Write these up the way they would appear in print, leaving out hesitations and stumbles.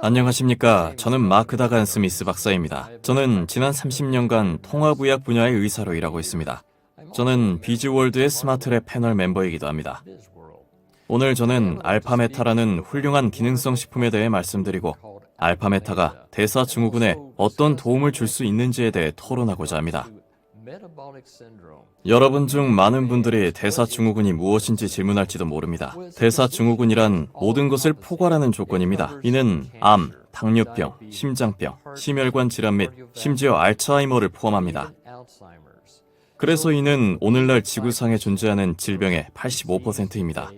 안녕하십니까. 저는 마크 다간 스미스 박사입니다. 저는 지난 30년간 통합의학 분야의 의사로 일하고 있습니다. 저는 비즈월드의 스마트랩 패널 멤버이기도 합니다. 오늘 저는 알파메타라는 훌륭한 기능성 식품에 대해 말씀드리고 알파메타가 대사증후군에 어떤 도움을 줄 수 있는지에 대해 토론하고자 합니다. 여러분 중 많은 분들이 대사증후군이 무엇인지 질문할지도 모릅니다. 대사증후군이란 모든 것을 포괄하는 조건입니다. 이는 암, 당뇨병, 심장병, 심혈관 질환 및 심지어 알츠하이머를 포함합니다. 그래서 이는 오늘날 지구상에 존재하는 질병의 85%입니다.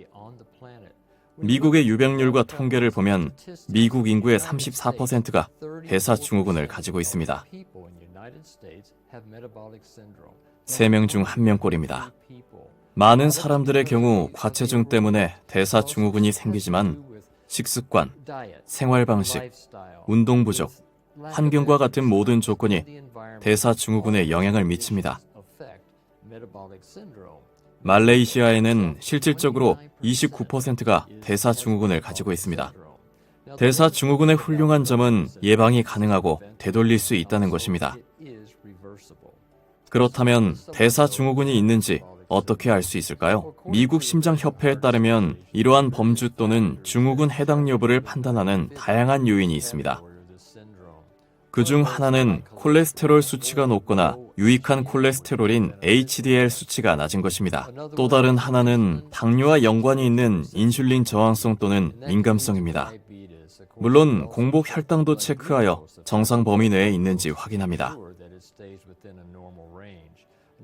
미국의 유병률과 통계를 보면 미국 인구의 34%가 대사증후군을 가지고 있습니다. 3명 중 1명꼴입니다. 많은 사람들의 경우 과체중 때문에 대사증후군이 생기지만 식습관, 생활방식, 운동 부족, 환경과 같은 모든 조건이 대사증후군에 영향을 미칩니다. 말레이시아에는 실질적으로 29%가 대사증후군을 가지고 있습니다. 대사증후군의 훌륭한 점은 예방이 가능하고 되돌릴 수 있다는 것입니다. 그렇다면 대사증후군이 있는지 어떻게 알 수 있을까요? 미국 심장협회에 따르면 이러한 범주 또는 증후군 해당 여부를 판단하는 다양한 요인이 있습니다. 그중 하나는 콜레스테롤 수치가 높거나 유익한 콜레스테롤인 HDL 수치가 낮은 것입니다. 또 다른 하나는 당뇨와 연관이 있는 인슐린 저항성 또는 민감성입니다. 물론 공복 혈당도 체크하여 정상 범위 내에 있는지 확인합니다.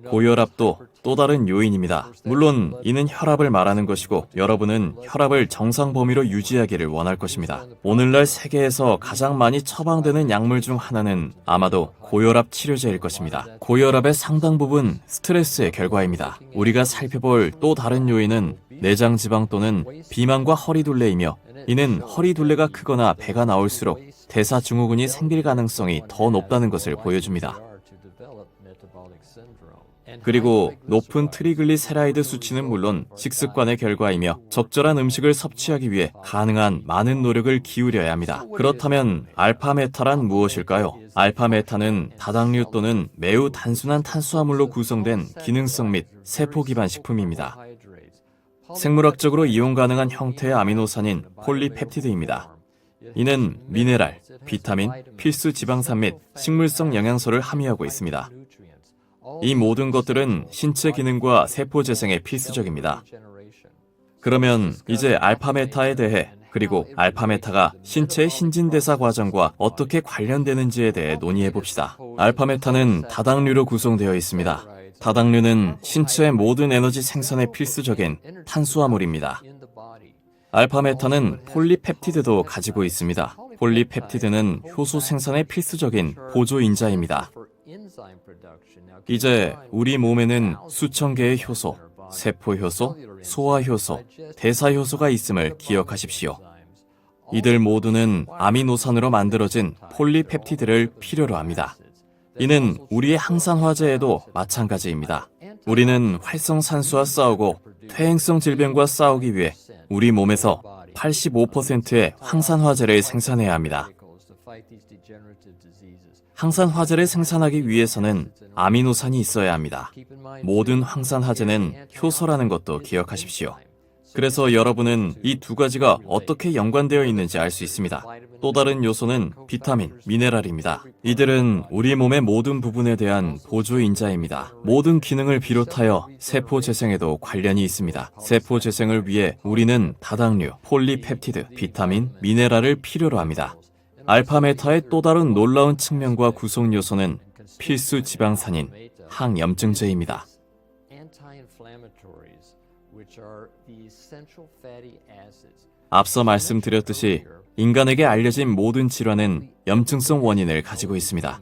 고혈압도 또 다른 요인입니다. 물론 이는 혈압을 말하는 것이고 여러분은 혈압을 정상 범위로 유지하기를 원할 것입니다. 오늘날 세계에서 가장 많이 처방되는 약물 중 하나는 아마도 고혈압 치료제일 것입니다. 고혈압의 상당 부분 스트레스의 결과입니다. 우리가 살펴볼 또 다른 요인은 내장 지방 또는 비만과 허리둘레이며 이는 허리둘레가 크거나 배가 나올수록 대사증후군이 생길 가능성이 더 높다는 것을 보여줍니다. 그리고 높은 트리글리세라이드 수치는 물론 식습관의 결과이며 적절한 음식을 섭취하기 위해 가능한 많은 노력을 기울여야 합니다. 그렇다면 알파메타란 무엇일까요? 알파메타는 다당류 또는 매우 단순한 탄수화물로 구성된 기능성 및 세포 기반 식품입니다. 생물학적으로 이용 가능한 형태의 아미노산인 폴리펩티드입니다. 이는 미네랄, 비타민, 필수 지방산 및 식물성 영양소를 함유하고 있습니다. 이 모든 것들은 신체 기능과 세포 재생에 필수적입니다. 그러면 이제 알파메타에 대해 그리고 알파메타가 신체의 신진대사 과정과 어떻게 관련되는지에 대해 논의해 봅시다. 알파메타는 다당류로 구성되어 있습니다. 다당류는 신체의 모든 에너지 생산에 필수적인 탄수화물입니다. 알파메타는 폴리펩티드도 가지고 있습니다. 폴리펩티드는 효소 생산에 필수적인 보조인자입니다. 이제 우리 몸에는 수천 개의 효소, 세포효소, 소화효소, 대사효소가 있음을 기억하십시오. 이들 모두는 아미노산으로 만들어진 폴리펩티드를 필요로 합니다. 이는 우리의 항산화제에도 마찬가지입니다. 우리는 활성산소와 싸우고 퇴행성 질병과 싸우기 위해 우리 몸에서 85%의 항산화제를 생산해야 합니다. 항산화제를 생산하기 위해서는 아미노산이 있어야 합니다. 모든 항산화제는 효소라는 것도 기억하십시오. 그래서 여러분은 이 두 가지가 어떻게 연관되어 있는지 알 수 있습니다. 또 다른 요소는 비타민, 미네랄입니다. 이들은 우리 몸의 모든 부분에 대한 보조인자입니다. 모든 기능을 비롯하여 세포 재생에도 관련이 있습니다. 세포 재생을 위해 우리는 다당류, 폴리펩티드, 비타민, 미네랄을 필요로 합니다. 알파메타의 또 다른 놀라운 측면과 구성 요소는 필수 지방산인 항염증제입니다. 앞서 말씀드렸듯이 인간에게 알려진 모든 질환은 염증성 원인을 가지고 있습니다.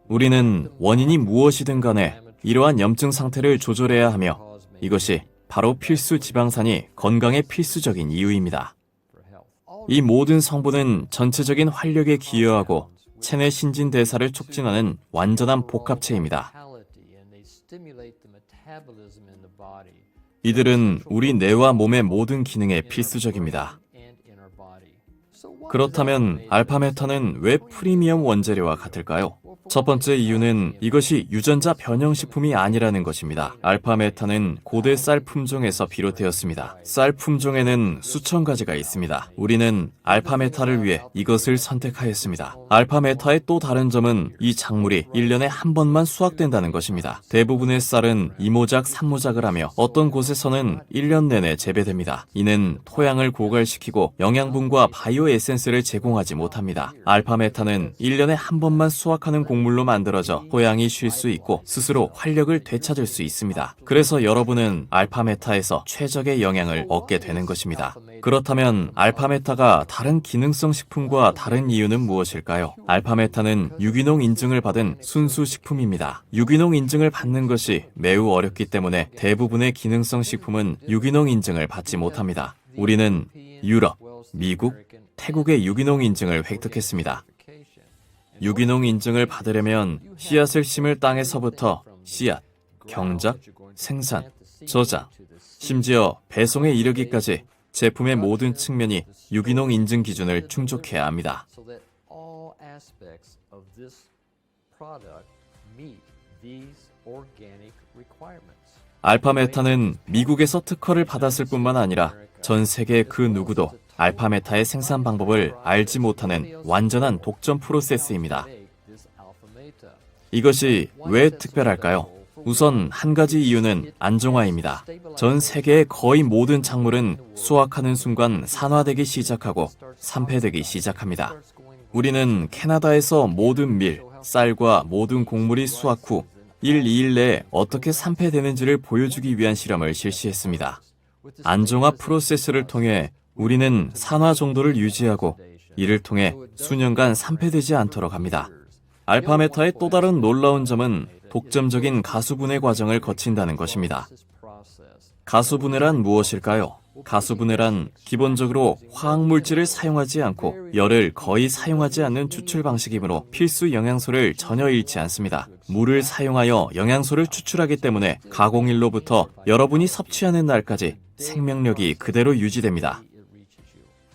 우리는 원인이 무엇이든 간에 이러한 염증 상태를 조절해야 하며 이것이 바로 필수 지방산이 건강에 필수적인 이유입니다. 이 모든 성분은 전체적인 활력에 기여하고 체내 신진대사를 촉진하는 완전한 복합체입니다. 이들은 우리 뇌와 몸의 모든 기능에 필수적입니다. 그렇다면 알파메타는 왜 프리미엄 원재료와 같을까요? 첫 번째 이유는 이것이 유전자 변형식품이 아니라는 것입니다. 알파메타는 고대 쌀 품종에서 비롯되었습니다. 쌀 품종에는 수천 가지가 있습니다. 우리는 알파메타를 위해 이것을 선택하였습니다. 알파메타의 또 다른 점은 이 작물이 1년에 한 번만 수확된다는 것입니다. 대부분의 쌀은 이모작, 삼모작을 하며 어떤 곳에서는 1년 내내 재배됩니다. 이는 토양을 고갈시키고 영양분과 바이오 에센스를 제공하지 못합니다. 알파메타는 1년에 한 번만 수확하는 곡물로 만들어져 토양이 쉴 수 있고 스스로 활력을 되찾을 수 있습니다. 그래서 여러분은 알파메타에서 최적의 영양을 얻게 되는 것입니다. 그렇다면 알파메타가 다른 기능성 식품과 다른 이유는 무엇일까요? 알파메타는 유기농 인증을 받은 순수 식품입니다. 유기농 인증을 받는 것이 매우 어렵기 때문에 대부분의 기능성 식품은 유기농 인증을 받지 못합니다. 우리는 유럽, 미국, 태국의 유기농 인증을 획득했습니다. 유기농 인증을 받으려면 씨앗을 심을 땅에서부터 씨앗, 경작, 생산, 저장, 심지어 배송에 이르기까지 제품의 모든 측면이 유기농 인증 기준을 충족해야 합니다. 알파메타는 미국에서 특허를 받았을 뿐만 아니라 전 세계 그 누구도 알파메타의 생산 방법을 알지 못하는 완전한 독점 프로세스입니다. 이것이 왜 특별할까요? 우선 한 가지 이유는 안정화입니다. 전 세계의 거의 모든 작물은 수확하는 순간 산화되기 시작하고 산패되기 시작합니다. 우리는 캐나다에서 모든 밀, 쌀과 모든 곡물이 수확 후 1, 2일 내에 어떻게 산패되는지를 보여주기 위한 실험을 실시했습니다. 안정화 프로세스를 통해 우리는 산화 정도를 유지하고 이를 통해 수년간 산패되지 않도록 합니다. 알파메타의 또 다른 놀라운 점은 독점적인 가수분해 과정을 거친다는 것입니다. 가수분해란 무엇일까요? 가수분해란 기본적으로 화학물질을 사용하지 않고 열을 거의 사용하지 않는 추출 방식이므로 필수 영양소를 전혀 잃지 않습니다. 물을 사용하여 영양소를 추출하기 때문에 가공일로부터 여러분이 섭취하는 날까지 생명력이 그대로 유지됩니다.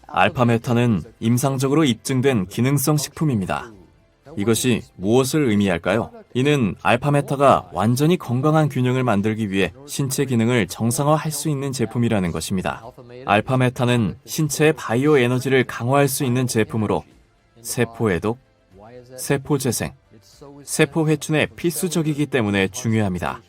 알파메타는 임상적으로 입증된 기능성 식품입니다. 이것이 무엇을 의미할까요? 이는 알파메타가 완전히 건강한 균형을 만들기 위해 신체 기능을 정상화할 수 있는 제품이라는 것입니다. 알파메타는 신체의 바이오 에너지를 강화할 수 있는 제품으로 세포 해독, 세포 재생, 세포 회춘에 필수적이기 때문에 중요합니다.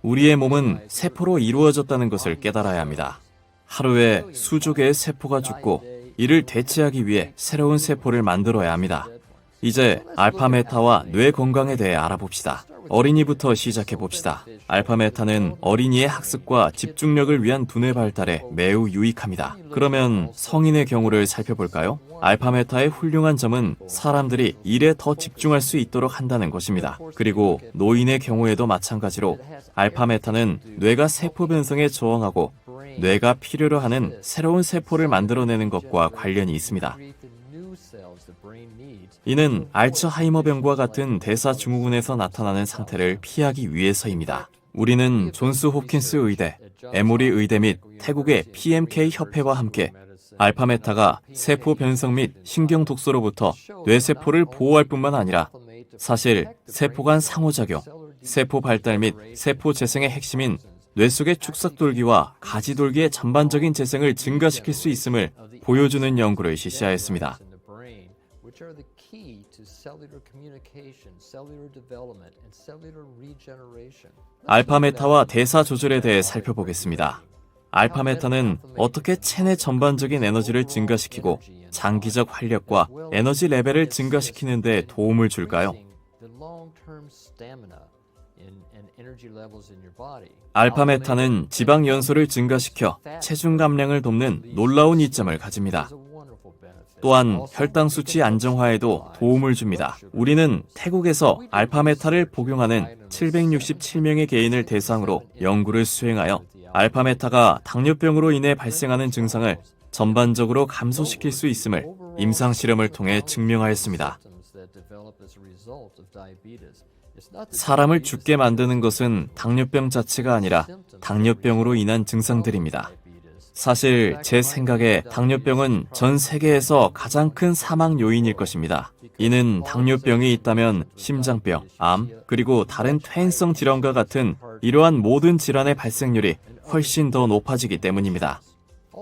우리의 몸은 세포로 이루어졌다는 것을 깨달아야 합니다. 하루에 수조 개의 세포가 죽고 이를 대체하기 위해 새로운 세포를 만들어야 합니다. 이제 알파메타와 뇌 건강에 대해 알아봅시다. 어린이부터 시작해봅시다. 알파메타는 어린이의 학습과 집중력을 위한 두뇌 발달에 매우 유익합니다. 그러면 성인의 경우를 살펴볼까요? 알파메타의 훌륭한 점은 사람들이 일에 더 집중할 수 있도록 한다는 것입니다. 그리고 노인의 경우에도 마찬가지로 알파메타는 뇌가 세포 변성에 저항하고 뇌가 필요로 하는 새로운 세포를 만들어내는 것과 관련이 있습니다. 이는 알츠하이머병과 같은 대사증후군에서 나타나는 상태를 피하기 위해서입니다. 우리는 존스 홉킨스 의대, 에모리 의대 및 태국의 PMK 협회와 함께 알파메타가 세포 변성 및 신경 독소로부터 뇌세포를 보호할 뿐만 아니라 사실 세포 간 상호작용, 세포 발달 및 세포 재생의 핵심인 뇌 속의 축삭돌기와 가지돌기의 전반적인 재생을 증가시킬 수 있음을 보여주는 연구를 실시하였습니다. 알파메타와 대사 조절에 대해 살펴보겠습니다. 알파메타는 어떻게 체내 전반적인 에너지를 증가시키고 장기적 활력과 에너지 레벨을 증가시키는 데 도움을 줄까요? 알파메타는 지방 연소를 증가시켜 체중 감량을 돕는 놀라운 이점을 가집니다. 또한 혈당 수치 안정화에도 도움을 줍니다. 우리는 태국에서 알파메타를 복용하는 767명의 개인을 대상으로 연구를 수행하여 알파메타가 당뇨병으로 인해 발생하는 증상을 전반적으로 감소시킬 수 있음을 임상실험을 통해 증명하였습니다. 사람을 죽게 만드는 것은 당뇨병 자체가 아니라 당뇨병으로 인한 증상들입니다. 사실 제 생각에 당뇨병은 전 세계에서 가장 큰 사망 요인일 것입니다. 이는 당뇨병이 있다면 심장병, 암, 그리고 다른 퇴행성 질환과 같은 이러한 모든 질환의 발생률이 훨씬 더 높아지기 때문입니다.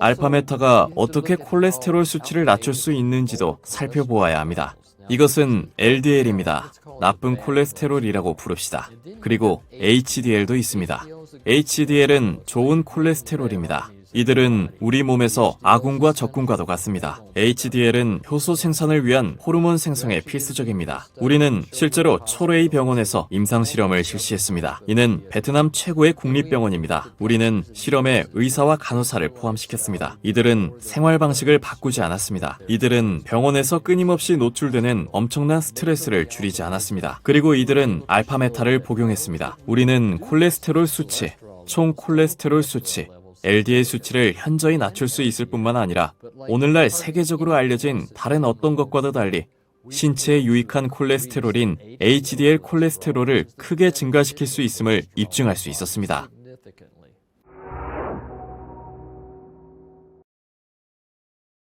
알파메타가 어떻게 콜레스테롤 수치를 낮출 수 있는지도 살펴보아야 합니다. 이것은 LDL입니다. 나쁜 콜레스테롤이라고 부릅시다. 그리고 HDL도 있습니다. HDL은 좋은 콜레스테롤입니다. 이들은 우리 몸에서 아군과 적군과도 같습니다. HDL은 효소 생산을 위한 호르몬 생성에 필수적입니다. 우리는 실제로 초레이 병원에서 임상실험을 실시했습니다. 이는 베트남 최고의 국립병원입니다. 우리는 실험에 의사와 간호사를 포함시켰습니다. 이들은 생활 방식을 바꾸지 않았습니다. 이들은 병원에서 끊임없이 노출되는 엄청난 스트레스를 줄이지 않았습니다. 그리고 이들은 알파메타를 복용했습니다. 우리는 콜레스테롤 수치, 총 콜레스테롤 수치, LDL 수치를 현저히 낮출 수 있을 뿐만 아니라 오늘날 세계적으로 알려진 다른 어떤 것과도 달리 신체에 유익한 콜레스테롤인 HDL 콜레스테롤을 크게 증가시킬 수 있음을 입증할 수 있었습니다.